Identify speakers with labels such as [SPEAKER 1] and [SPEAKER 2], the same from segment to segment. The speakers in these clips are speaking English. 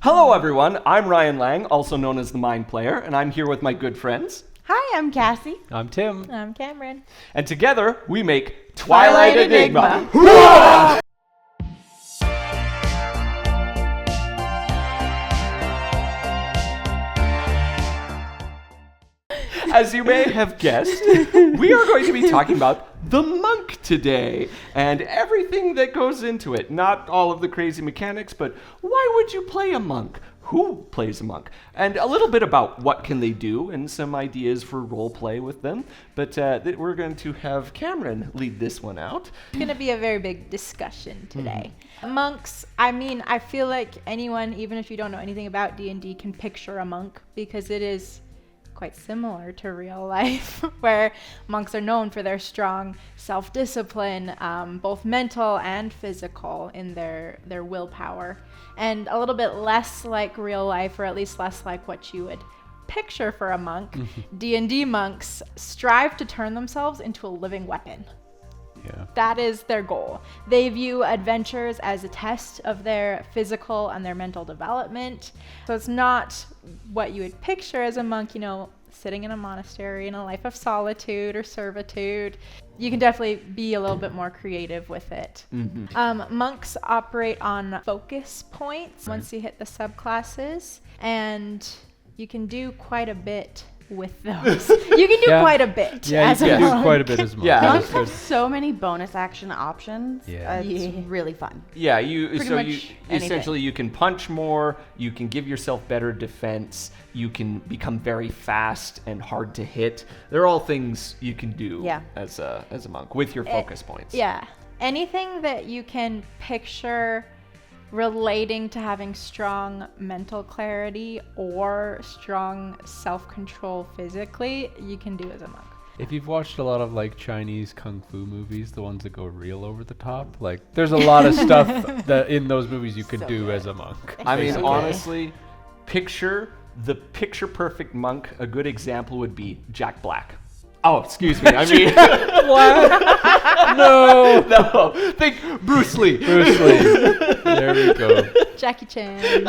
[SPEAKER 1] Hello everyone, I'm Ryan Lang, also known as the Mind Player, and I'm here with my good friends.
[SPEAKER 2] Hi, I'm Cassie.
[SPEAKER 3] I'm Tim.
[SPEAKER 4] I'm Cameron.
[SPEAKER 1] And together we make Twilight Enigma. As you may have guessed, we are going to be talking about the monk today and everything that goes into it. Not all of the crazy mechanics, but why would you play a monk? Who plays a monk? And a little bit about what can they do and some ideas for role play with them. But we're going to have Cameron lead this one out.
[SPEAKER 4] It's going to be a very big discussion today. Monks, I feel like anyone, even if you don't know anything about D&D, can picture a monk because it is quite similar to real life, where monks are known for their strong self-discipline, both mental and physical in their willpower, and a little bit less like real life, or at least less like what you would picture for a monk. D&D monks strive to turn themselves into a living weapon.
[SPEAKER 3] Yeah.
[SPEAKER 4] That is their goal. They view adventures as a test of their physical and their mental development. So it's not what you would picture as a monk, sitting in a monastery in a life of solitude or servitude. You can definitely be a little bit more creative with it. Monks operate on focus points once you hit the subclasses, and you can do quite a bit with those. You can do quite a bit.
[SPEAKER 3] Yeah,
[SPEAKER 4] as
[SPEAKER 3] you can
[SPEAKER 4] a monk.
[SPEAKER 3] do quite a bit as a monk.
[SPEAKER 1] Yeah.
[SPEAKER 2] Monks have so many bonus action options.
[SPEAKER 3] Yeah.
[SPEAKER 2] It's really fun.
[SPEAKER 1] Yeah,
[SPEAKER 2] anything.
[SPEAKER 1] you can punch more, you can give yourself better defense, you can become very fast and hard to hit. They're all things you can do as a monk with your focus points.
[SPEAKER 4] Yeah. Anything that you can picture relating to having strong mental clarity or strong self-control physically, you can do as a monk.
[SPEAKER 3] If you've watched a lot of Chinese kung fu movies, the ones that go real over the top, there's a lot of stuff that in those movies you can do as a monk.
[SPEAKER 1] I mean,
[SPEAKER 3] basically.
[SPEAKER 1] honestly, picture perfect monk. A good example would be Jack Black. Oh, excuse me. I mean,
[SPEAKER 3] What? No.
[SPEAKER 1] Think Bruce Lee.
[SPEAKER 3] Bruce Lee. There we go.
[SPEAKER 4] Jackie Chan.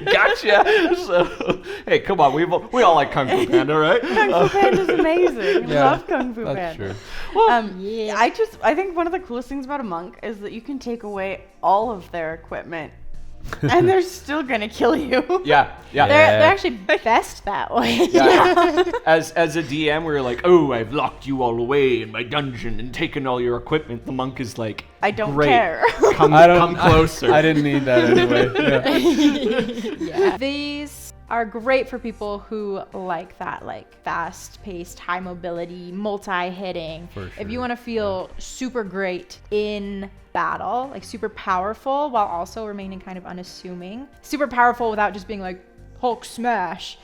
[SPEAKER 1] Gotcha. So, hey, come on. We all like Kung Fu Panda, right?
[SPEAKER 2] Kung Fu Panda's amazing.
[SPEAKER 3] Yeah,
[SPEAKER 2] Love Kung Fu
[SPEAKER 3] That's
[SPEAKER 2] Panda.
[SPEAKER 3] true.
[SPEAKER 4] Yeah.
[SPEAKER 2] I think one of the coolest things about a monk is that you can take away all of their equipment and they're still gonna kill you.
[SPEAKER 1] Yeah.
[SPEAKER 4] They're actually best that way.
[SPEAKER 1] Yeah. As a DM, we were like, oh, I've locked you all away in my dungeon and taken all your equipment. The monk is like,
[SPEAKER 2] I don't
[SPEAKER 1] great.
[SPEAKER 2] care.
[SPEAKER 1] Come closer.
[SPEAKER 3] I didn't need that anyway. Yeah.
[SPEAKER 4] These are great for people who like that, fast-paced, high mobility, multi-hitting.
[SPEAKER 3] For
[SPEAKER 4] If you
[SPEAKER 3] sure,
[SPEAKER 4] want to feel super great in battle, super powerful while also remaining kind of unassuming, super powerful without just being like Hulk smash,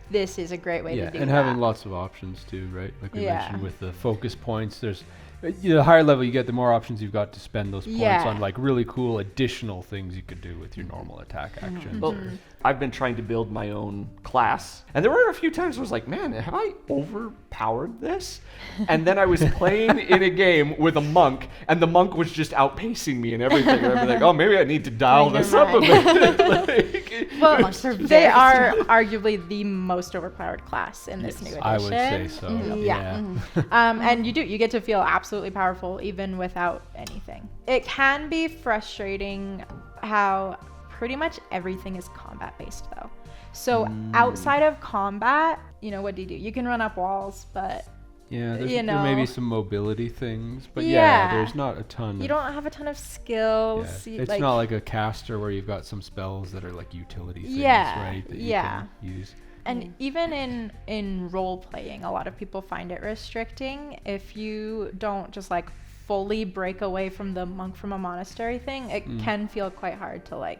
[SPEAKER 4] this is a great way to do that.
[SPEAKER 3] And having lots of options too, right? Like we
[SPEAKER 4] Yeah.
[SPEAKER 3] mentioned with the focus points, there's the higher level you get, the more options you've got to spend those points on really cool additional things you could do with your normal attack actions.
[SPEAKER 1] Well, I've been trying to build my own class, and there were a few times I was like, man, have I overpowered this? And then I was playing in a game with a monk, and the monk was just outpacing me and everything. And I'd be like, oh, maybe I need to dial this up a bit.
[SPEAKER 4] Well, they are arguably the most overpowered class in this new edition.
[SPEAKER 3] I would say so.
[SPEAKER 4] Yeah. And you get to feel absolutely powerful even without anything. It can be frustrating how pretty much everything is combat based though. So outside of combat, what do? You can run up walls, but
[SPEAKER 3] Yeah, there may be some mobility things, but there's not a ton.
[SPEAKER 4] You don't have a ton of skills.
[SPEAKER 3] Yeah. It's not like a caster where you've got some spells that are like utility things, right? That you can use.
[SPEAKER 4] And even in role playing, a lot of people find it restricting if you don't just fully break away from the monk from a monastery thing. It can feel quite hard to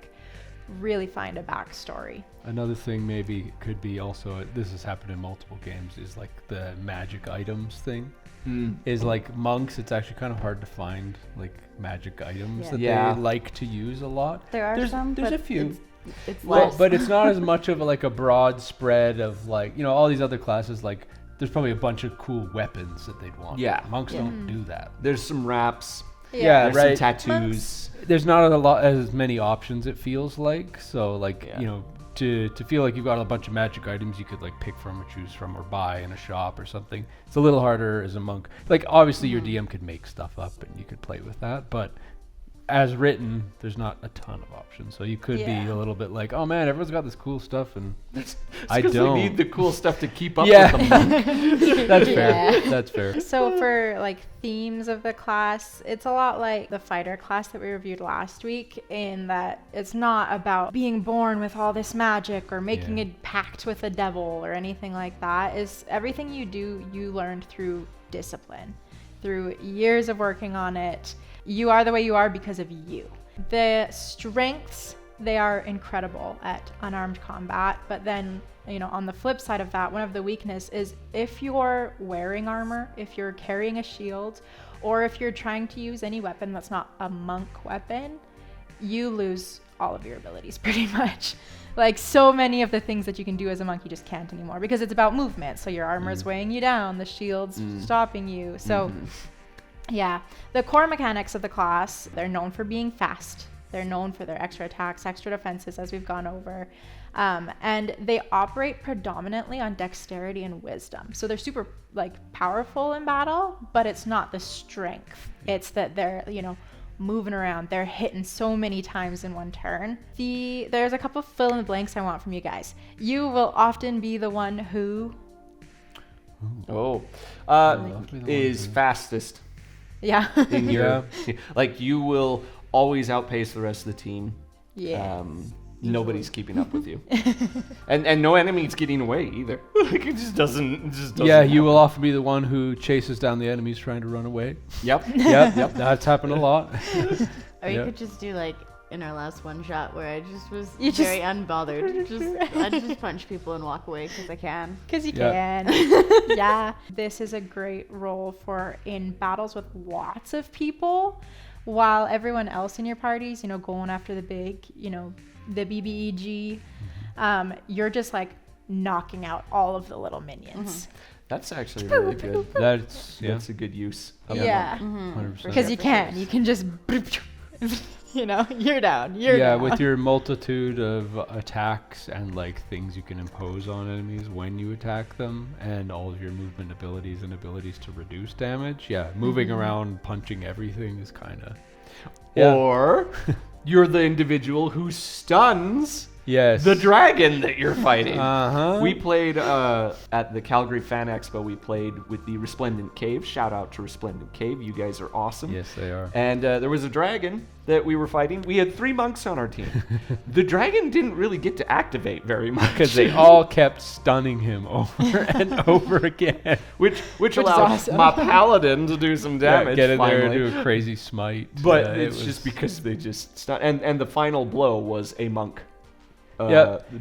[SPEAKER 4] really find a backstory.
[SPEAKER 3] Another thing maybe could be also, this has happened in multiple games, is the magic items thing. Is monks, it's actually kind of hard to find magic items that they like to use a lot.
[SPEAKER 2] There are some.
[SPEAKER 3] There's
[SPEAKER 2] but
[SPEAKER 3] a few.
[SPEAKER 2] It's
[SPEAKER 3] Well,
[SPEAKER 2] less.
[SPEAKER 3] but it's not as much of a broad spread of all these other classes. There's probably a bunch of cool weapons that they'd want.
[SPEAKER 1] Yeah.
[SPEAKER 3] Monks don't do that.
[SPEAKER 1] There's some wraps.
[SPEAKER 3] Yeah,
[SPEAKER 1] There's
[SPEAKER 3] right.
[SPEAKER 1] some tattoos.
[SPEAKER 3] There's not a lot as many options, it feels like. So like
[SPEAKER 1] Yeah.
[SPEAKER 3] you know, to feel like you've got a bunch of magic items you could like pick from or choose from or buy in a shop or something, it's a little harder as a monk. Like obviously your DM could make stuff up and you could play with that, but as written, there's not a ton of options. So you could be a little bit like, oh man, everyone's got this cool stuff and I don't.
[SPEAKER 1] We need the cool stuff to keep up
[SPEAKER 3] Yeah.
[SPEAKER 1] with the monk.
[SPEAKER 3] That's fair. That's fair.
[SPEAKER 4] So for like themes of the class, it's a lot like the fighter class that we reviewed last week, in that it's not about being born with all this magic or making a pact with a devil or anything like that. Is everything you do, you learned through discipline, through years of working on it. You are the way you are because of you. The strengths, they are incredible at unarmed combat, but then, you know, on the flip side of that, one of the weakness is if you're wearing armor, if you're carrying a shield, or if you're trying to use any weapon that's not a monk weapon, you lose all of your abilities pretty much. Like so many of the things that you can do as a monk, you just can't anymore because it's about movement. So your armor is weighing you down, the shield's stopping you. So yeah, the core mechanics of the class, they're known for being fast. They're known for their extra attacks, extra defenses, as we've gone over. And they operate predominantly on dexterity and wisdom. So they're super like powerful in battle, but it's not the strength. It's that they're, you know, moving around. They're hitting so many times in one turn. There's a couple fill in the blanks I want from you guys. You will often be the one who
[SPEAKER 1] is fastest.
[SPEAKER 4] Yeah.
[SPEAKER 1] In your, like you will always outpace the rest of the team.
[SPEAKER 4] Yeah.
[SPEAKER 1] Nobody's keeping up with you, and no enemy's getting away either. Like it just doesn't.
[SPEAKER 3] Yeah, you will often be the one who chases down the enemies trying to run away.
[SPEAKER 1] Yep.
[SPEAKER 3] Yep. That's happened a lot.
[SPEAKER 2] Or you could just do like in our last one shot where I just was very unbothered. I just punch people and walk away because I can.
[SPEAKER 4] Because you can. Yeah. This is a great role for in battles with lots of people, while everyone else in your parties, you know, going after the big, you know, the BBEG, you're just like knocking out all of the little minions.
[SPEAKER 1] That's actually really good.
[SPEAKER 3] That's
[SPEAKER 1] a good use. Of
[SPEAKER 4] Yeah.
[SPEAKER 3] 100%.
[SPEAKER 4] Because you can just, you know, you're down. You're down.
[SPEAKER 3] With your multitude of attacks and like things you can impose on enemies when you attack them, and all of your movement abilities and abilities to reduce damage. Yeah, moving around, punching everything is kind of.
[SPEAKER 1] Or you're the individual who stuns the dragon that you're fighting. We played at the Calgary Fan Expo. We played with the Resplendent Cave. Shout out to Resplendent Cave. You guys are awesome.
[SPEAKER 3] Yes, they are.
[SPEAKER 1] And there was a dragon that we were fighting. We had 3 monks on our team. The dragon didn't really get to activate very much
[SPEAKER 3] because they all kept stunning him over and over again,
[SPEAKER 1] which allowed
[SPEAKER 4] awesome.
[SPEAKER 1] my paladin to do some damage.
[SPEAKER 3] Get in
[SPEAKER 1] finally.
[SPEAKER 3] there and do a crazy smite.
[SPEAKER 1] But it's just because they just stunned. And the final blow was a monk.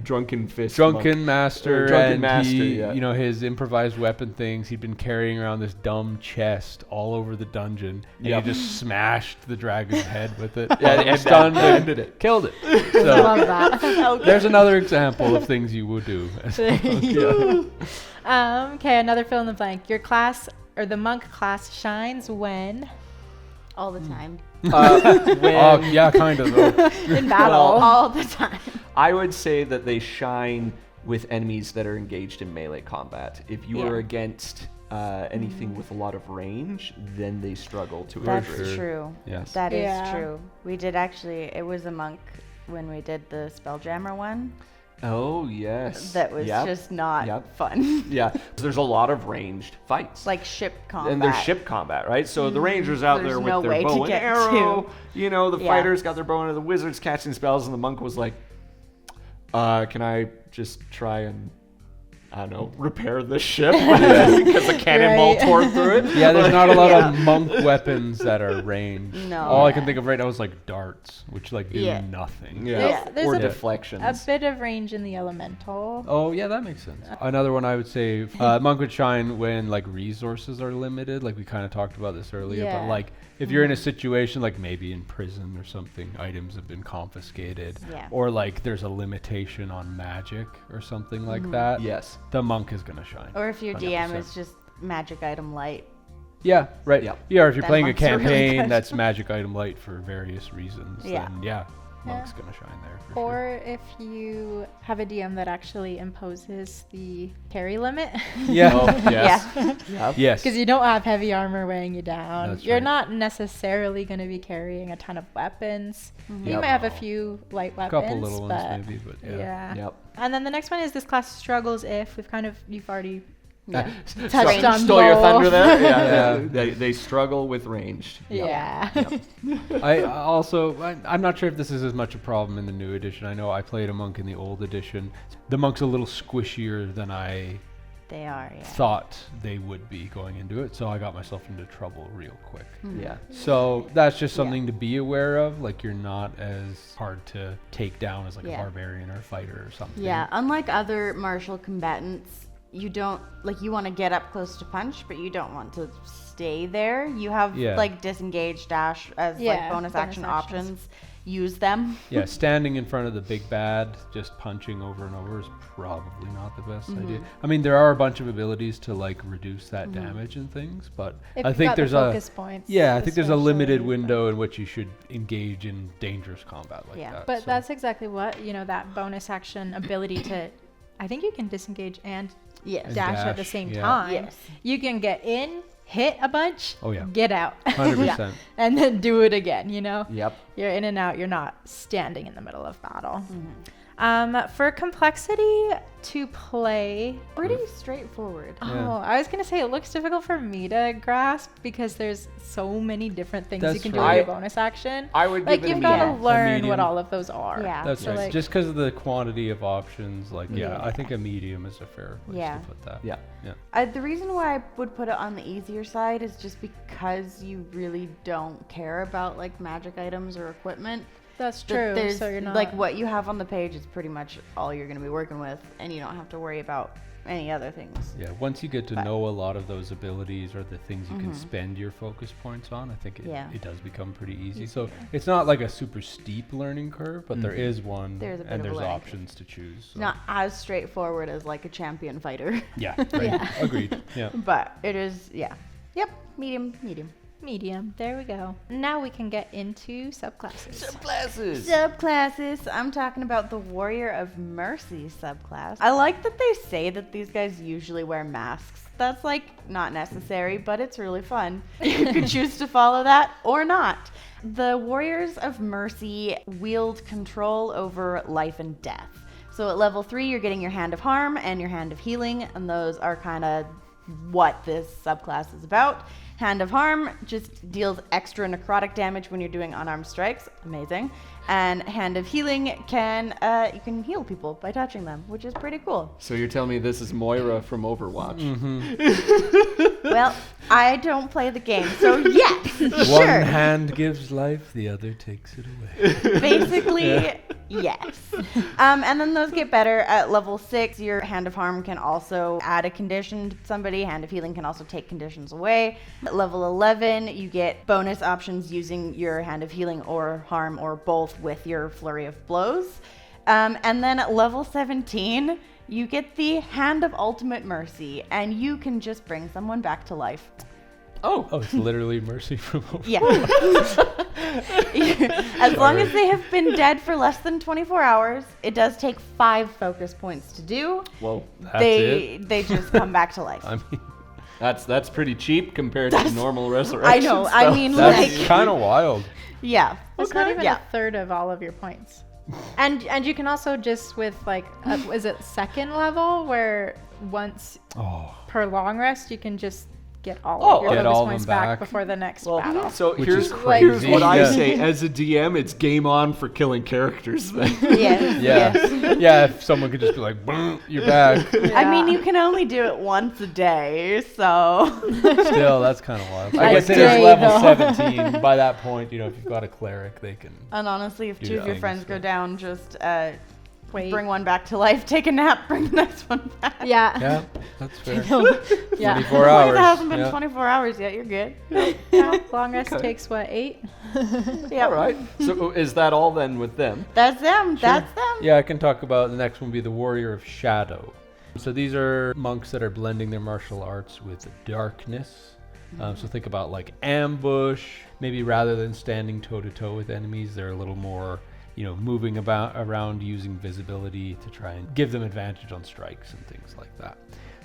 [SPEAKER 1] Drunken fist.
[SPEAKER 3] Drunken master.
[SPEAKER 1] Drunken
[SPEAKER 3] and
[SPEAKER 1] master,
[SPEAKER 3] you know, his improvised weapon things. He'd been carrying around this dumb chest all over the dungeon, and he just smashed the dragon's head with it.
[SPEAKER 1] And
[SPEAKER 3] stunned it,
[SPEAKER 1] ended it.
[SPEAKER 3] killed it.
[SPEAKER 4] I
[SPEAKER 3] So
[SPEAKER 4] love that.
[SPEAKER 3] there's another example of things you would do.
[SPEAKER 4] Okay, another fill in the blank. Your class, or the monk class, shines when?
[SPEAKER 2] All the time.
[SPEAKER 3] Kind of. Though.
[SPEAKER 4] In battle.
[SPEAKER 2] All the time.
[SPEAKER 1] I would say that they shine with enemies that are engaged in melee combat. If you are against anything with a lot of range, then they struggle to a
[SPEAKER 2] That's
[SPEAKER 1] degree.
[SPEAKER 2] true.
[SPEAKER 3] Yes.
[SPEAKER 2] That is
[SPEAKER 4] Yeah.
[SPEAKER 2] true. We did actually, it was a monk when we did the Spelljammer one.
[SPEAKER 1] Oh, yes.
[SPEAKER 2] That was just not fun.
[SPEAKER 1] Yeah, so there's a lot of ranged fights.
[SPEAKER 2] Like ship combat.
[SPEAKER 1] And there's ship combat, right? So the rangers out
[SPEAKER 2] There's
[SPEAKER 1] there with
[SPEAKER 2] no
[SPEAKER 1] their
[SPEAKER 2] way to
[SPEAKER 1] bow and
[SPEAKER 2] get
[SPEAKER 1] arrow.
[SPEAKER 2] to.
[SPEAKER 1] You know, the
[SPEAKER 2] Yeah.
[SPEAKER 1] fighters got their bow and the wizards catching spells, and the monk was like, can I just try and, I don't know, repair this ship? Because a cannonball tore through it.
[SPEAKER 3] Yeah, there's not a lot of monk weapons that are ranged.
[SPEAKER 2] No.
[SPEAKER 3] All I can think of right now is like darts, which like do
[SPEAKER 2] Yeah.
[SPEAKER 3] nothing.
[SPEAKER 1] Yeah.
[SPEAKER 4] There's
[SPEAKER 1] Or
[SPEAKER 4] a
[SPEAKER 1] deflections.
[SPEAKER 4] bit of range in the elemental.
[SPEAKER 3] Oh yeah, that makes sense. Another one I would say, monk would shine when like resources are limited. Like we kind of talked about this earlier, but
[SPEAKER 4] Yeah.
[SPEAKER 3] like if you're in a situation like maybe in prison or something, items have been confiscated,
[SPEAKER 2] Yeah.
[SPEAKER 3] or like there's a limitation on magic or something like that.
[SPEAKER 1] Yes.
[SPEAKER 3] The monk is gonna shine.
[SPEAKER 2] Or if your DM
[SPEAKER 3] 100%.
[SPEAKER 2] is just magic item light.
[SPEAKER 3] Yeah, right.
[SPEAKER 1] Yep.
[SPEAKER 3] Yeah, or if you're
[SPEAKER 2] Then
[SPEAKER 3] playing a
[SPEAKER 2] monks are really
[SPEAKER 3] campaign
[SPEAKER 2] good.
[SPEAKER 3] that's magic item light for various reasons,
[SPEAKER 2] Yeah.
[SPEAKER 3] then monk's gonna shine there for sure.
[SPEAKER 4] Or if you have a DM that actually imposes the carry limit.
[SPEAKER 3] Yeah.
[SPEAKER 1] Oh, yes.
[SPEAKER 2] Yeah.
[SPEAKER 1] Yep.
[SPEAKER 3] Yes.
[SPEAKER 4] Because you don't have heavy armor weighing you down.
[SPEAKER 3] That's
[SPEAKER 4] You're
[SPEAKER 3] right.
[SPEAKER 4] not necessarily going to be carrying a ton of weapons. You
[SPEAKER 1] Yep.
[SPEAKER 4] might have a few light
[SPEAKER 3] A
[SPEAKER 4] weapons.
[SPEAKER 3] couple little ones
[SPEAKER 4] but
[SPEAKER 3] maybe, but yeah.
[SPEAKER 4] yeah.
[SPEAKER 1] Yep.
[SPEAKER 4] And then the next one is this class struggles if you've already
[SPEAKER 2] Touched
[SPEAKER 4] on
[SPEAKER 1] Stole your
[SPEAKER 4] both.
[SPEAKER 1] thunder there.
[SPEAKER 3] Yeah.
[SPEAKER 1] They struggle with ranged. Yep.
[SPEAKER 4] yeah.
[SPEAKER 3] I'm not sure if this is as much a problem in the new edition. I know I played a monk in the old edition. The monk's a little squishier than I
[SPEAKER 2] They are, yeah.
[SPEAKER 3] thought they would be going into it, so I got myself into trouble real quick.
[SPEAKER 1] Yeah.
[SPEAKER 3] So that's just something to be aware of. Like, you're not as hard to take down as like a
[SPEAKER 2] Yeah.
[SPEAKER 3] barbarian or a fighter or something.
[SPEAKER 2] Yeah, unlike other martial combatants, you don't you want to get up close to punch, but you don't want to stay there. You have
[SPEAKER 3] Yeah.
[SPEAKER 2] like disengage, dash as
[SPEAKER 4] Yeah,
[SPEAKER 2] like bonus action
[SPEAKER 4] actions.
[SPEAKER 2] options. Use them.
[SPEAKER 3] Yeah, standing in front of the big bad, just punching over and over is probably not the best idea. I mean, there are a bunch of abilities to like reduce that damage and things, but
[SPEAKER 4] If
[SPEAKER 3] I
[SPEAKER 4] you've
[SPEAKER 3] think
[SPEAKER 4] got
[SPEAKER 3] there's
[SPEAKER 4] the
[SPEAKER 3] a
[SPEAKER 4] focus points.
[SPEAKER 3] I think there's a limited
[SPEAKER 4] especially,
[SPEAKER 3] window in which you should engage in dangerous combat like
[SPEAKER 2] Yeah.
[SPEAKER 3] that.
[SPEAKER 4] But
[SPEAKER 3] so.
[SPEAKER 4] that's exactly what, that bonus action ability to, I think you can disengage and
[SPEAKER 2] Yes.
[SPEAKER 4] dash at the
[SPEAKER 3] dash,
[SPEAKER 4] same
[SPEAKER 3] yeah.
[SPEAKER 4] time.
[SPEAKER 2] Yes.
[SPEAKER 4] You can get in, hit a bunch,
[SPEAKER 3] Oh, yeah.
[SPEAKER 4] get out.
[SPEAKER 3] 100%.
[SPEAKER 4] And then do it again,
[SPEAKER 1] Yep.
[SPEAKER 4] You're in and out, you're not standing in the middle of battle. For complexity to play,
[SPEAKER 2] Pretty straightforward.
[SPEAKER 3] Yeah.
[SPEAKER 4] oh, I was gonna say it looks difficult for me to grasp because there's so many different things you
[SPEAKER 3] That's
[SPEAKER 4] can do
[SPEAKER 3] right.
[SPEAKER 4] with your bonus action.
[SPEAKER 1] I would
[SPEAKER 4] Like
[SPEAKER 1] give it
[SPEAKER 4] you've
[SPEAKER 1] a
[SPEAKER 4] got to
[SPEAKER 1] medium.
[SPEAKER 4] learn
[SPEAKER 3] medium.
[SPEAKER 4] what all of those are.
[SPEAKER 2] Yeah.
[SPEAKER 3] That's
[SPEAKER 4] So,
[SPEAKER 3] right.
[SPEAKER 4] like-
[SPEAKER 3] Just because of the quantity of options, I
[SPEAKER 2] Yeah.
[SPEAKER 3] think a medium is a fair place
[SPEAKER 2] Yeah.
[SPEAKER 3] to put that.
[SPEAKER 1] Yeah.
[SPEAKER 3] Yeah.
[SPEAKER 2] The reason why I would put it on the easier side is just because you really don't care about like magic items or equipment.
[SPEAKER 4] That's
[SPEAKER 2] That
[SPEAKER 4] true.
[SPEAKER 2] There's
[SPEAKER 4] So you're not
[SPEAKER 2] like what you have on the page is pretty much all you're going to be working with, and you don't have to worry about any other things.
[SPEAKER 3] Yeah, once you get to
[SPEAKER 2] But-
[SPEAKER 3] know a lot of those abilities or the things you can spend your focus points on, I think it does become pretty easy. So it's not like a super steep learning curve, but there is one,
[SPEAKER 2] There's a bit
[SPEAKER 3] and
[SPEAKER 2] of a
[SPEAKER 3] there's
[SPEAKER 2] learning
[SPEAKER 3] options to choose. So.
[SPEAKER 2] Not as straightforward as like a champion fighter,
[SPEAKER 3] Yeah, right. Agreed. Yeah.
[SPEAKER 2] but it is, yeah. Yep, medium.
[SPEAKER 4] medium. There we go. Now we can get into subclasses.
[SPEAKER 1] Subclasses.
[SPEAKER 2] Subclasses. I'm talking about the Warrior of Mercy subclass. I like that they say that these guys usually wear masks. That's like not necessary, but it's really fun. You could choose to follow that or not. The Warriors of Mercy wield control over life and death. So at level 3, you're getting your Hand of Harm and your Hand of Healing, and those are kind of what this subclass is about. Hand of Harm just deals extra necrotic damage when you're doing unarmed strikes. Amazing. And Hand of Healing you can heal people by touching them, which is pretty cool.
[SPEAKER 1] So you're telling me this is Moira from Overwatch?
[SPEAKER 2] Well, I don't play the game, so yes,
[SPEAKER 3] One
[SPEAKER 2] sure.
[SPEAKER 3] hand gives life, the other takes it away.
[SPEAKER 2] Basically, yes. And then those get better at level 6. Your Hand of Harm can also add a condition to somebody. Hand of Healing can also take conditions away. At level 11, you get bonus options using your Hand of Healing or Harm or both with your Flurry of Blows. And then at level 17, you get the Hand of Ultimate Mercy, and you can just bring someone back to life.
[SPEAKER 1] Oh.
[SPEAKER 3] Oh, it's literally mercy from over.
[SPEAKER 2] Yeah. As long as they have been dead for less than 24 hours, it does take 5 focus points to do.
[SPEAKER 1] Whoa.
[SPEAKER 3] That's it.
[SPEAKER 2] They just come back to life.
[SPEAKER 3] I mean,
[SPEAKER 1] That's pretty cheap compared to normal resurrection.
[SPEAKER 2] I know. I
[SPEAKER 1] stuff.
[SPEAKER 2] mean,
[SPEAKER 3] that's
[SPEAKER 2] like,
[SPEAKER 3] kind of wild.
[SPEAKER 2] yeah.
[SPEAKER 4] It's not even
[SPEAKER 2] Yeah.
[SPEAKER 4] a third of all of your points. And you can also just with like, is it second level where once
[SPEAKER 3] Oh.
[SPEAKER 4] per long rest you can just get all
[SPEAKER 1] Oh,
[SPEAKER 4] of your
[SPEAKER 3] get
[SPEAKER 4] focus
[SPEAKER 3] all of
[SPEAKER 4] points
[SPEAKER 3] them
[SPEAKER 4] back
[SPEAKER 3] back.
[SPEAKER 4] before the next
[SPEAKER 1] Well,
[SPEAKER 4] battle.
[SPEAKER 1] so
[SPEAKER 3] Which
[SPEAKER 1] here's
[SPEAKER 3] is crazy.
[SPEAKER 1] here's what I
[SPEAKER 3] Yeah.
[SPEAKER 1] say as a DM. It's game on for killing characters. Then.
[SPEAKER 2] Yes.
[SPEAKER 3] Yeah. Yeah, if someone could just be like, boom, you're back.
[SPEAKER 2] I mean, you can only do it once a day, so.
[SPEAKER 3] Still, that's kind of wild. I
[SPEAKER 4] A
[SPEAKER 3] guess it is
[SPEAKER 4] day,
[SPEAKER 3] level
[SPEAKER 4] though.
[SPEAKER 3] 17. By that point, if you've got a cleric, they can.
[SPEAKER 2] And honestly, if
[SPEAKER 3] Do
[SPEAKER 2] 2 of your
[SPEAKER 3] things,
[SPEAKER 2] friends
[SPEAKER 3] so.
[SPEAKER 2] go down, just
[SPEAKER 4] Wait.
[SPEAKER 2] bring one back to life, take a nap, bring the next one back.
[SPEAKER 4] Yeah.
[SPEAKER 3] Yeah, that's fair.
[SPEAKER 4] Yeah.
[SPEAKER 3] 24
[SPEAKER 2] As long as
[SPEAKER 3] hours.
[SPEAKER 2] it hasn't been
[SPEAKER 3] yeah.
[SPEAKER 2] 24 hours yet, you're good.
[SPEAKER 4] Yeah, long rest
[SPEAKER 1] Okay.
[SPEAKER 4] takes what, 8?
[SPEAKER 2] Yeah.
[SPEAKER 1] All right. So is that all then with them?
[SPEAKER 2] That's them. That's them.
[SPEAKER 3] Yeah, I can talk about the next one. Be the Warrior of Shadow. So these are monks that are blending their martial arts with darkness. So think about like ambush. Maybe rather than standing toe to toe with enemies, they're a little more, moving around using visibility to try and give them advantage on strikes and things like that.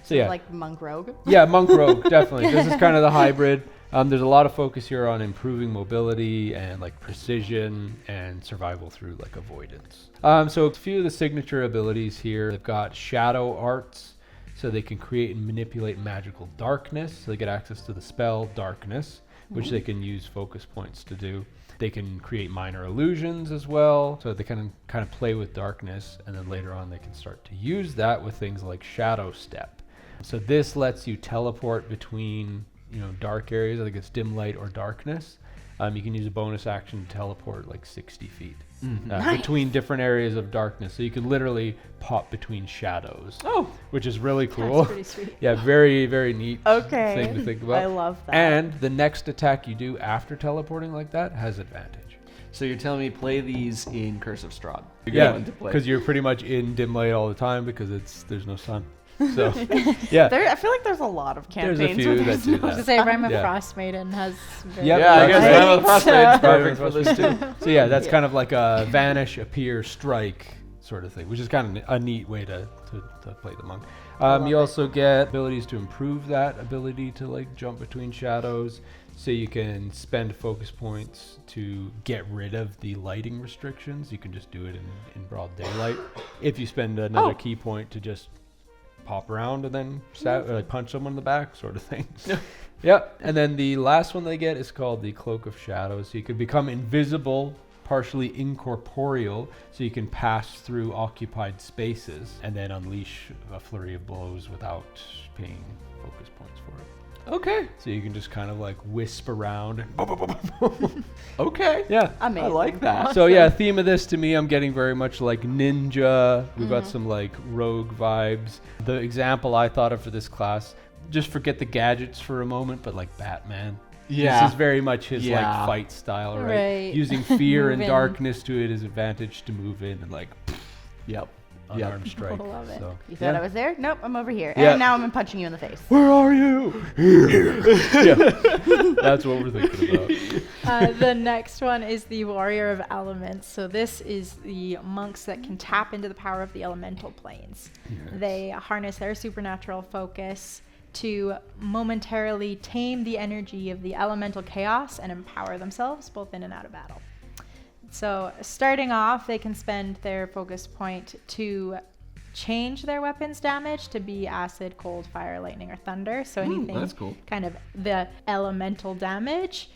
[SPEAKER 3] So yeah,
[SPEAKER 2] like monk rogue.
[SPEAKER 3] Yeah, monk rogue, definitely. This is kind of the hybrid. There's a lot of focus here on improving mobility and like precision and survival through like avoidance. So a few of the signature abilities here. They've got shadow arts, so they can create and manipulate magical darkness. So they get access to the spell darkness, which they can use focus points to do. They can create minor illusions as well, so they can kind of play with darkness, and then later on they can start to use that with things like shadow step. So this lets you teleport between dark areas. I think it's dim light or darkness. You can use a bonus action to teleport like 60 feet between different areas of darkness. So you can literally pop between shadows. Oh, which is really cool.
[SPEAKER 4] That's pretty sweet.
[SPEAKER 3] Yeah, very, very neat
[SPEAKER 2] Okay.
[SPEAKER 3] thing to think about.
[SPEAKER 2] I love that.
[SPEAKER 3] And the next attack you do after teleporting like that has advantage.
[SPEAKER 1] So you're telling me play these in Curse of Strahd?
[SPEAKER 3] Yeah, because you're pretty much in dim light all the time because there's no sun. So, yeah.
[SPEAKER 2] I feel like there's a lot of campaigns.
[SPEAKER 3] There's a few
[SPEAKER 2] where
[SPEAKER 3] that
[SPEAKER 2] there's
[SPEAKER 3] do
[SPEAKER 2] no
[SPEAKER 3] that.
[SPEAKER 4] I was gonna say Rime of
[SPEAKER 3] Yeah.
[SPEAKER 4] Frost Maiden has.
[SPEAKER 3] Yep.
[SPEAKER 1] Yeah, I guess
[SPEAKER 3] Right.
[SPEAKER 1] Rime of Frost Maiden's
[SPEAKER 3] Right.
[SPEAKER 1] perfect for this too.
[SPEAKER 3] So yeah, that's kind of like a vanish, appear, strike sort of thing, which is kind of a neat way to play the monk. You also get abilities to improve that ability to like jump between shadows. So you can spend focus points to get rid of the lighting restrictions. You can just do it in broad daylight. If you spend another key point to just pop around and then punch someone in the back sort of thing. Yep. And then the last one they get is called the Cloak of Shadows. So you can become invisible, partially incorporeal, so you can pass through occupied spaces and then unleash a flurry of blows without paying focus points for it.
[SPEAKER 1] Okay.
[SPEAKER 3] So you can just kind of like wisp around and boom, boom, boom, boom, boom.
[SPEAKER 1] Okay.
[SPEAKER 3] Yeah.
[SPEAKER 2] Amazing.
[SPEAKER 1] I like that.
[SPEAKER 3] So yeah, theme of this to me, I'm getting very much like ninja. We've got some like rogue vibes. The example I thought of for this class, just forget the gadgets for a moment, but like Batman.
[SPEAKER 1] Yeah.
[SPEAKER 3] This is very much his
[SPEAKER 1] Yeah.
[SPEAKER 3] like fight style, right?
[SPEAKER 4] Right.
[SPEAKER 3] Using fear and
[SPEAKER 4] Move in.
[SPEAKER 3] darkness to his advantage to move in and like
[SPEAKER 1] Yep.
[SPEAKER 3] unarmed strike.
[SPEAKER 4] Love it.
[SPEAKER 3] So,
[SPEAKER 2] You thought I was there? Nope, I'm over here.
[SPEAKER 3] Yeah.
[SPEAKER 2] And now I'm punching you in the face.
[SPEAKER 3] where are you? Here. Yeah. That's what we're thinking about.
[SPEAKER 4] The next one is the Warrior of Elements. So this is the monks that can tap into the power of the elemental planes.
[SPEAKER 3] Yes.
[SPEAKER 4] They harness their supernatural focus to momentarily tame the energy of the elemental chaos and empower themselves both in and out of battle. So starting off, they can spend their focus point to change their weapons damage to be acid, cold, fire, lightning, or thunder. So anything
[SPEAKER 1] that's cool.
[SPEAKER 4] kind of the elemental damage,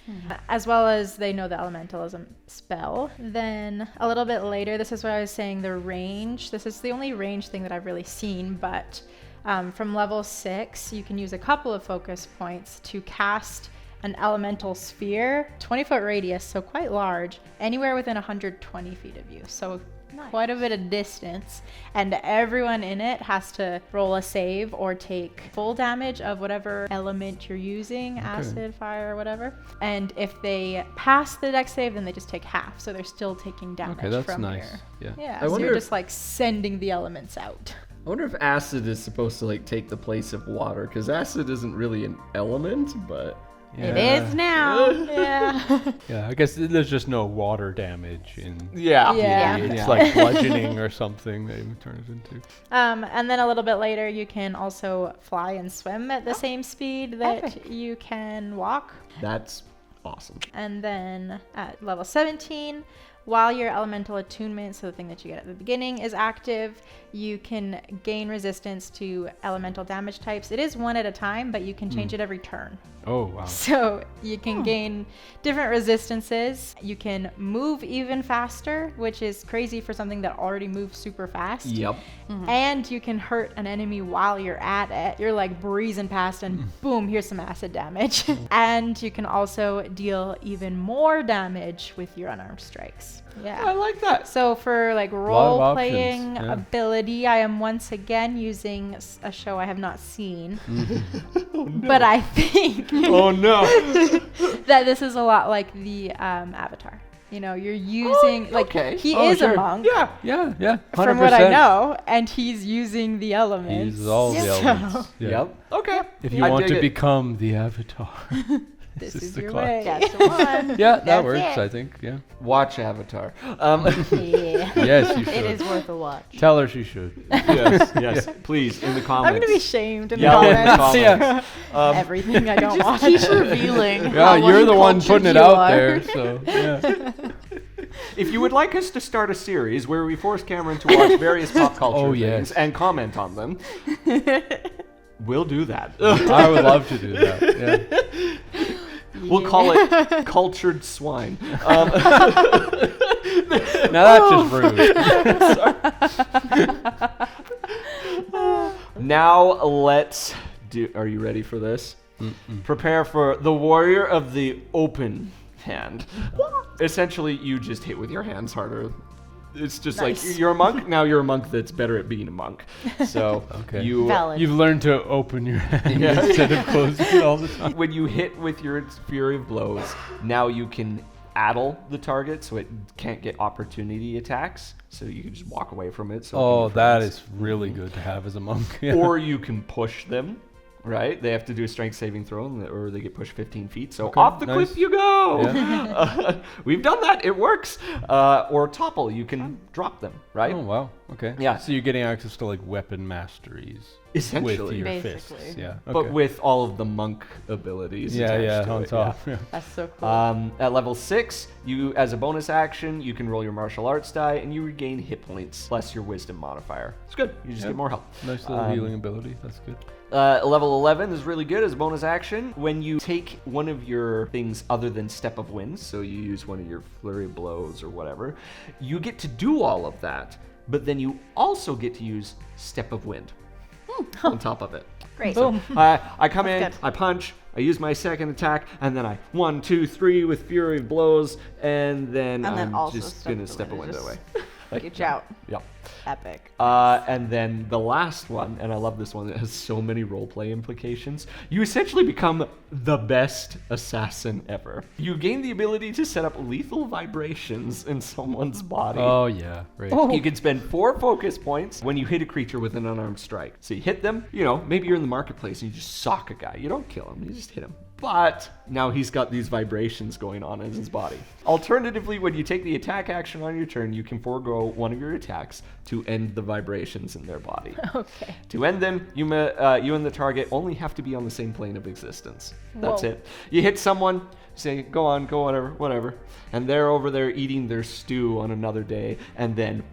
[SPEAKER 4] as well as they know the elementalism spell. Then a little bit later, this is where I was saying the range. This is the only range thing that I've really seen, but from level 6, you can use a couple of focus points to cast an elemental sphere, 20-foot radius, so quite large, anywhere within 120 feet of you. So quite a bit of distance, and everyone in it has to roll a save or take full damage of whatever element you're using, acid, fire, or whatever. And if they pass the dex save, then they just take half, so they're still taking damage
[SPEAKER 3] Okay, that's
[SPEAKER 4] from
[SPEAKER 3] nice.
[SPEAKER 4] your...
[SPEAKER 3] Yeah.
[SPEAKER 4] Yeah,
[SPEAKER 1] I
[SPEAKER 4] so
[SPEAKER 1] wonder
[SPEAKER 4] you're
[SPEAKER 1] if-
[SPEAKER 4] just like sending the elements out.
[SPEAKER 1] I wonder if acid is supposed to like take the place of water, because acid isn't really an element, but
[SPEAKER 2] It is now.
[SPEAKER 4] Yeah.
[SPEAKER 3] Yeah, I guess there's just no water damage in.
[SPEAKER 1] yeah.
[SPEAKER 4] Yeah.
[SPEAKER 3] It's like bludgeoning or something they turn it into.
[SPEAKER 4] And then a little bit later, you can also fly and swim at the same speed that
[SPEAKER 2] Epic.
[SPEAKER 4] you can walk.
[SPEAKER 1] That's awesome.
[SPEAKER 4] And then at level 17, while your elemental attunement, so the thing that you get at the beginning, is active, you can gain resistance to elemental damage types. It is one at a time, but you can change it every turn.
[SPEAKER 3] Oh, wow.
[SPEAKER 4] So you can gain different resistances. You can move even faster, which is crazy for something that already moves super fast.
[SPEAKER 1] Yep.
[SPEAKER 4] And you can hurt an enemy while you're at it. You're like breezing past and boom, here's some acid damage. And you can also deal even more damage with your unarmed strikes.
[SPEAKER 1] I
[SPEAKER 4] Yeah.
[SPEAKER 1] like that.
[SPEAKER 4] So for like
[SPEAKER 3] lot of
[SPEAKER 4] role playing
[SPEAKER 3] options, yeah.
[SPEAKER 4] ability, I am once again using a show I have not seen. But I think
[SPEAKER 1] Oh no.
[SPEAKER 4] that this is a lot like the Avatar. You're using he
[SPEAKER 3] Oh,
[SPEAKER 4] is
[SPEAKER 3] sure.
[SPEAKER 4] a monk.
[SPEAKER 1] Yeah.
[SPEAKER 3] Yeah, 100%.
[SPEAKER 4] From what I know, and he's using the elements.
[SPEAKER 3] He uses all the elements. Yeah.
[SPEAKER 1] Yep. Okay.
[SPEAKER 3] If you
[SPEAKER 1] I
[SPEAKER 3] want
[SPEAKER 1] dig
[SPEAKER 3] to
[SPEAKER 1] it.
[SPEAKER 3] become the avatar,
[SPEAKER 4] This
[SPEAKER 3] is
[SPEAKER 4] is
[SPEAKER 3] the
[SPEAKER 4] your
[SPEAKER 3] class.
[SPEAKER 4] way.
[SPEAKER 2] That's the one.
[SPEAKER 3] Yeah, that
[SPEAKER 2] That's
[SPEAKER 3] works.
[SPEAKER 2] it.
[SPEAKER 3] I think. Yeah.
[SPEAKER 1] Watch Avatar.
[SPEAKER 2] Yeah.
[SPEAKER 3] Yes, you should.
[SPEAKER 2] It is worth a watch.
[SPEAKER 3] Tell her she should.
[SPEAKER 1] yes. Please, in the comments.
[SPEAKER 4] I'm going to be shamed in the
[SPEAKER 1] Yell in the
[SPEAKER 4] comments.
[SPEAKER 1] comments.
[SPEAKER 4] Everything I don't watch.
[SPEAKER 2] Keep revealing.
[SPEAKER 3] Yeah, you're the one putting it
[SPEAKER 2] you
[SPEAKER 3] out
[SPEAKER 2] are.
[SPEAKER 3] there, so yeah.
[SPEAKER 1] If you would like us to start a series where we force Cameron to watch various pop culture things and comment on them, we'll do that.
[SPEAKER 3] I would love to do that. Yeah.
[SPEAKER 1] We'll call it Cultured Swine.
[SPEAKER 3] Now that's just rude.
[SPEAKER 1] Now let's do. Are you ready for this? Prepare for the Warrior of the Open Hand. Essentially, you just hit with your hands harder. It's just
[SPEAKER 2] Nice.
[SPEAKER 1] like you're a monk. Now you're a monk that's better at being a monk. So
[SPEAKER 3] Okay.
[SPEAKER 2] Valid.
[SPEAKER 3] You've learned to open your hand instead of closing it all the time.
[SPEAKER 1] when you hit with your Fury of Blows, now you can addle the target so it can't get opportunity attacks. So you can just walk away from it. So it can
[SPEAKER 3] Oh,
[SPEAKER 1] be
[SPEAKER 3] that
[SPEAKER 1] friends.
[SPEAKER 3] is really good to have as a monk. Yeah.
[SPEAKER 1] Or you can push them. Right? They have to do a strength saving throw, or they get pushed 15 feet. So
[SPEAKER 3] Okay,
[SPEAKER 1] off the
[SPEAKER 3] nice.
[SPEAKER 1] cliff you go.
[SPEAKER 3] Yeah.
[SPEAKER 1] We've done that. It works. Or topple. You can drop them. Right?
[SPEAKER 3] Oh wow. Okay.
[SPEAKER 1] Yeah.
[SPEAKER 3] So you're getting access to like weapon masteries
[SPEAKER 1] Essentially.
[SPEAKER 3] with your
[SPEAKER 2] Basically.
[SPEAKER 3] fists. Yeah.
[SPEAKER 1] But
[SPEAKER 3] okay.
[SPEAKER 1] with all of the monk abilities.
[SPEAKER 3] yeah,
[SPEAKER 1] attached to
[SPEAKER 3] on
[SPEAKER 1] it,
[SPEAKER 3] top. Yeah.
[SPEAKER 2] That's so cool.
[SPEAKER 1] At level 6, you, as a bonus action, you can roll your martial arts die and you regain hit points plus your wisdom modifier. It's good. You just
[SPEAKER 3] Yep.
[SPEAKER 1] get more health.
[SPEAKER 3] Nice little healing ability. That's good.
[SPEAKER 1] Level 11 is really good as a bonus action. When you take one of your things other than Step of Wind, so you use one of your Flurry of Blows or whatever, you get to do all of that, but then you also get to use Step of Wind on top of it.
[SPEAKER 2] Great.
[SPEAKER 4] Boom.
[SPEAKER 1] I come in,
[SPEAKER 2] good.
[SPEAKER 1] I punch, I use my second attack, and then I 1, 2, 3 with Fury of Blows, and then
[SPEAKER 2] And then
[SPEAKER 1] I'm
[SPEAKER 2] also
[SPEAKER 1] just
[SPEAKER 2] Step
[SPEAKER 1] gonna
[SPEAKER 2] of
[SPEAKER 1] step a
[SPEAKER 2] Wind,
[SPEAKER 1] window away.
[SPEAKER 2] Get you out.
[SPEAKER 1] Yeah.
[SPEAKER 2] Epic.
[SPEAKER 1] And then the last one, and I love this one, it has so many roleplay implications. You essentially become the best assassin ever. You gain the ability to set up lethal vibrations in someone's body.
[SPEAKER 3] Oh yeah. Right.
[SPEAKER 1] You can spend 4 focus points when you hit a creature with an unarmed strike. So you hit them, maybe you're in the marketplace and you just sock a guy. You don't kill him, you just hit him. But now he's got these vibrations going on in his body. Alternatively, when you take the attack action on your turn, you can forego one of your attacks to end the vibrations in their body.
[SPEAKER 4] Okay.
[SPEAKER 1] To end them, you and the target only have to be on the same plane of existence. That's
[SPEAKER 4] Whoa.
[SPEAKER 1] it. You hit someone, say, go on, go whatever. And they're over there eating their stew on another day, and then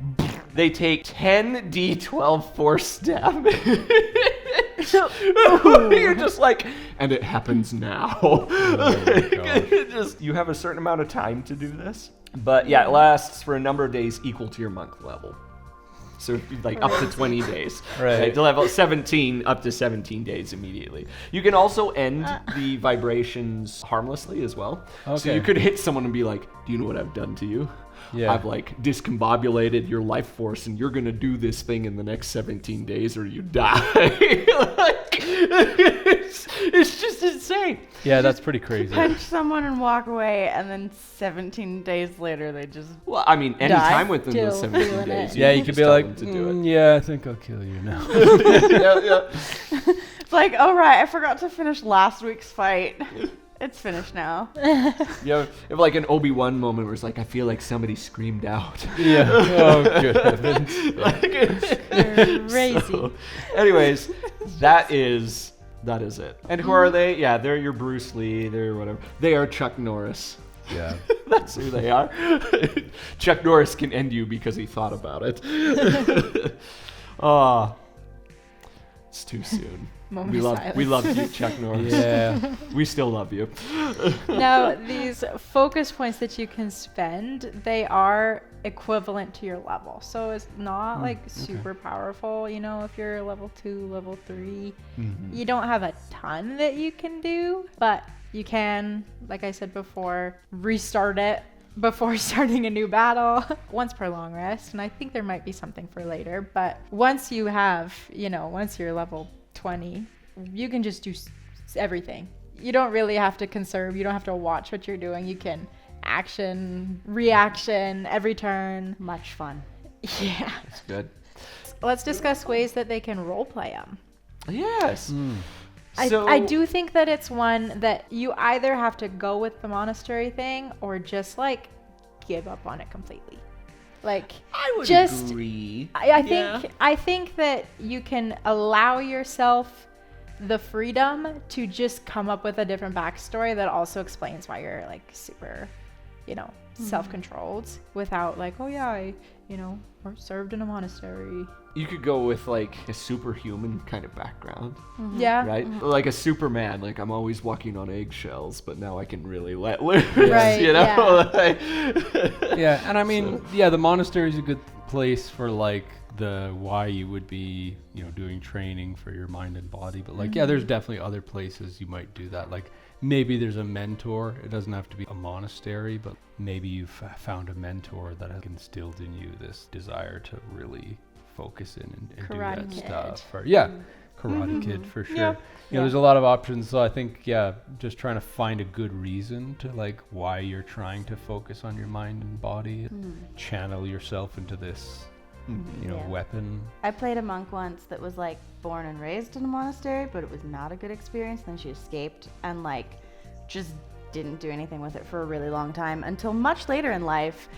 [SPEAKER 1] they take 10 d12 force damage. You're just like, and it happens now.
[SPEAKER 3] gosh.
[SPEAKER 1] You have a certain amount of time to do this. But yeah, it lasts for a number of days equal to your monk level. So it'd be like up to 20 days.
[SPEAKER 3] Right.
[SPEAKER 1] To level 17, up to 17 days immediately. You can also end the vibrations harmlessly as well. So
[SPEAKER 3] Okay.
[SPEAKER 1] you could hit someone and be like, do you know what I've done to you?
[SPEAKER 3] Yeah.
[SPEAKER 1] I've like discombobulated your life force and you're going to do this thing in the next 17 days or you die. It's just insane.
[SPEAKER 3] Yeah, that's pretty crazy.
[SPEAKER 2] Punch someone and walk away, and then 17 days later they just.
[SPEAKER 1] Well, I mean, any
[SPEAKER 2] Die.
[SPEAKER 1] time within those
[SPEAKER 4] Still
[SPEAKER 1] 17
[SPEAKER 4] feeling
[SPEAKER 1] days.
[SPEAKER 4] it.
[SPEAKER 3] Yeah, you could
[SPEAKER 1] just
[SPEAKER 3] be
[SPEAKER 1] tell
[SPEAKER 3] like,
[SPEAKER 1] them to do it.
[SPEAKER 3] yeah, I think I'll kill you now.
[SPEAKER 1] Yeah.
[SPEAKER 2] It's like, oh right, I forgot to finish last week's fight. It's finished now.
[SPEAKER 1] You have like an Obi-Wan moment where it's like, I feel like somebody screamed out.
[SPEAKER 3] Yeah. Oh, good heavens.
[SPEAKER 4] Crazy.
[SPEAKER 1] So, anyways, that is it. And who are they? Yeah, they're your Bruce Lee. They're whatever. They are Chuck Norris.
[SPEAKER 3] Yeah.
[SPEAKER 1] That's who they are. Chuck Norris can end you because he thought about it. It's too soon.
[SPEAKER 4] Moment
[SPEAKER 1] We
[SPEAKER 4] of
[SPEAKER 1] love
[SPEAKER 4] silence.
[SPEAKER 1] you, Chuck Norris.
[SPEAKER 3] Yeah.
[SPEAKER 1] We still love you.
[SPEAKER 4] Now, these focus points that you can spend, they are equivalent to your level. So it's not like super powerful, if you're level 2, level 3. You don't have a ton that you can do, but you can, like I said before, restart it before starting a new battle once per long rest. And I think there might be something for later, but once you have, once you're level 20, you can just do everything. You don't really have to conserve. You don't have to watch what you're doing. You can action, reaction every turn.
[SPEAKER 2] Much fun.
[SPEAKER 4] Yeah.
[SPEAKER 1] That's good.
[SPEAKER 4] Let's discuss ways that they can role play them.
[SPEAKER 1] Yes.
[SPEAKER 4] I do think that it's one that you either have to go with the monastery thing or just like give up on it completely. Like
[SPEAKER 1] I would
[SPEAKER 4] just
[SPEAKER 1] agree.
[SPEAKER 4] I think that you can allow yourself the freedom to just come up with a different backstory that also explains why you're like super, self-controlled without like, oh yeah, I served in a monastery.
[SPEAKER 1] You could go with like a superhuman kind of background.
[SPEAKER 4] Yeah.
[SPEAKER 1] Right? Like a Superman, like I'm always walking on eggshells, but now I can really let loose.
[SPEAKER 4] Right,
[SPEAKER 3] Yeah, and I mean, the monastery is a good place for like the why you would be, doing training for your mind and body. But like, there's definitely other places you might do that. Like maybe there's a mentor. It doesn't have to be a monastery, but maybe you've found a mentor that has instilled in you this desire to really focus in and do that
[SPEAKER 4] Kid.
[SPEAKER 3] stuff. Karate Kid for sure. There's a lot of options. So I think, just trying to find a good reason to like why you're trying to focus on your mind and body, channel yourself into this, weapon.
[SPEAKER 2] I played a monk once that was like born and raised in a monastery, but it was not a good experience. Then she escaped and like just didn't do anything with it for a really long time until much later in life.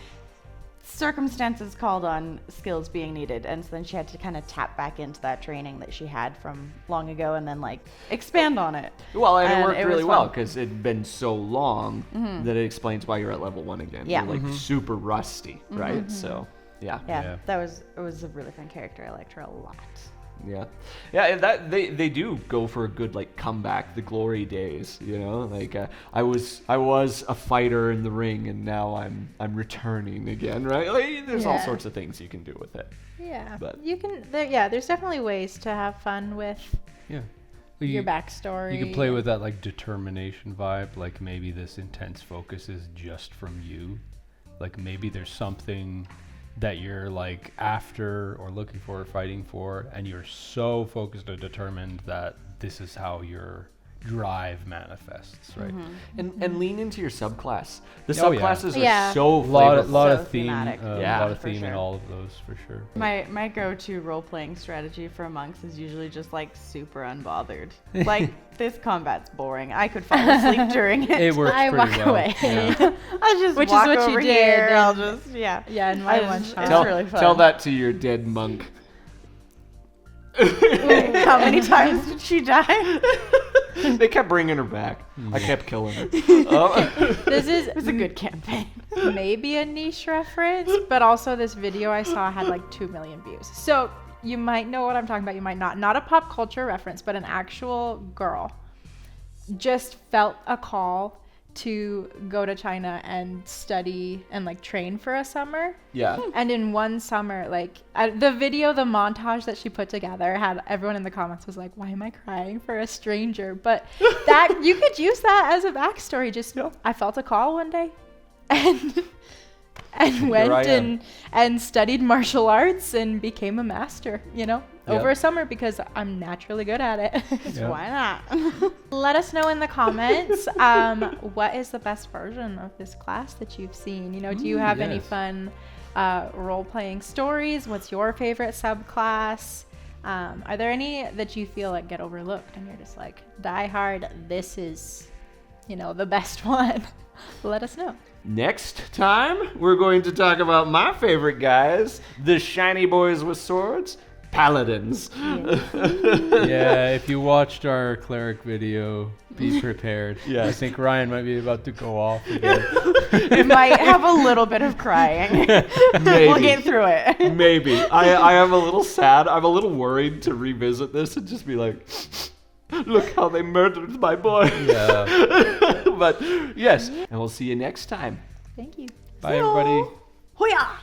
[SPEAKER 2] Circumstances called on skills being needed, and so then she had to kind of tap back into that training that she had from long ago and then like expand on it.
[SPEAKER 1] Well, and it worked really well because it'd been so long that it explains why you're at level 1 again.
[SPEAKER 2] Yeah.
[SPEAKER 1] You're like super rusty, right? So yeah,
[SPEAKER 2] it was a really fun character. I liked her a lot.
[SPEAKER 1] And that they do go for a good like comeback, the glory days, like I was a fighter in the ring and now I'm returning again, right? Like there's all sorts of things you can do with it. But
[SPEAKER 4] you can there's definitely ways to have fun with your backstory.
[SPEAKER 3] You can play with that like determination vibe, like maybe this intense focus is just from you, like maybe there's something that you're like after or looking for or fighting for, and you're so focused or determined that this is how your drive manifests, right?
[SPEAKER 1] And lean into your subclass. The subclasses are so
[SPEAKER 3] lot
[SPEAKER 1] flavorful.
[SPEAKER 3] of theme, a lot of theme in all of those for sure.
[SPEAKER 2] My go-to role-playing strategy for monks is usually just like super unbothered. Like this combat's boring. I could fall asleep during it.
[SPEAKER 3] It works
[SPEAKER 4] I
[SPEAKER 3] pretty
[SPEAKER 4] walk
[SPEAKER 3] well.
[SPEAKER 4] away.
[SPEAKER 3] Yeah.
[SPEAKER 2] I'll just
[SPEAKER 4] Which
[SPEAKER 2] walk
[SPEAKER 4] is what
[SPEAKER 2] over
[SPEAKER 4] you did.
[SPEAKER 2] here. I'll just
[SPEAKER 4] in my one shot.
[SPEAKER 2] It's really fun.
[SPEAKER 1] Tell that to your dead monk.
[SPEAKER 2] How many times did she die?
[SPEAKER 1] They kept bringing her back. I kept killing her.
[SPEAKER 4] It
[SPEAKER 2] was a good campaign.
[SPEAKER 4] Maybe a niche reference, but also this video I saw had like 2 million views. So you might know what I'm talking about. You might not. Not a pop culture reference, but an actual girl just felt a call to go to China and study and like train for a summer.
[SPEAKER 1] Yeah.
[SPEAKER 4] And in one summer, like the video, the montage that she put together had everyone in the comments was like, why am I crying for a stranger? But that you could use that as a backstory. Just I felt a call one day and went and studied martial arts and became a master, over a summer because I'm naturally good at it.
[SPEAKER 2] Why not?
[SPEAKER 4] Let us know in the comments what is the best version of this class that you've seen. Do you have any fun role-playing stories? What's your favorite subclass? Are there any that you feel like get overlooked and you're just like, Die Hard, this is, the best one? Let us know.
[SPEAKER 1] Next time, we're going to talk about my favorite guys, the shiny boys with swords, paladins.
[SPEAKER 3] Yeah, if you watched our cleric video, be prepared. I think Ryan might be about to go off again.
[SPEAKER 2] It might have a little bit of crying. We'll get through it.
[SPEAKER 1] Maybe. I am a little sad. I'm a little worried to revisit this and just be like, look how they murdered my boy. Yeah. But yes, and we'll see you next time.
[SPEAKER 4] Thank you.
[SPEAKER 3] Bye, everybody.
[SPEAKER 2] Hoo-yah!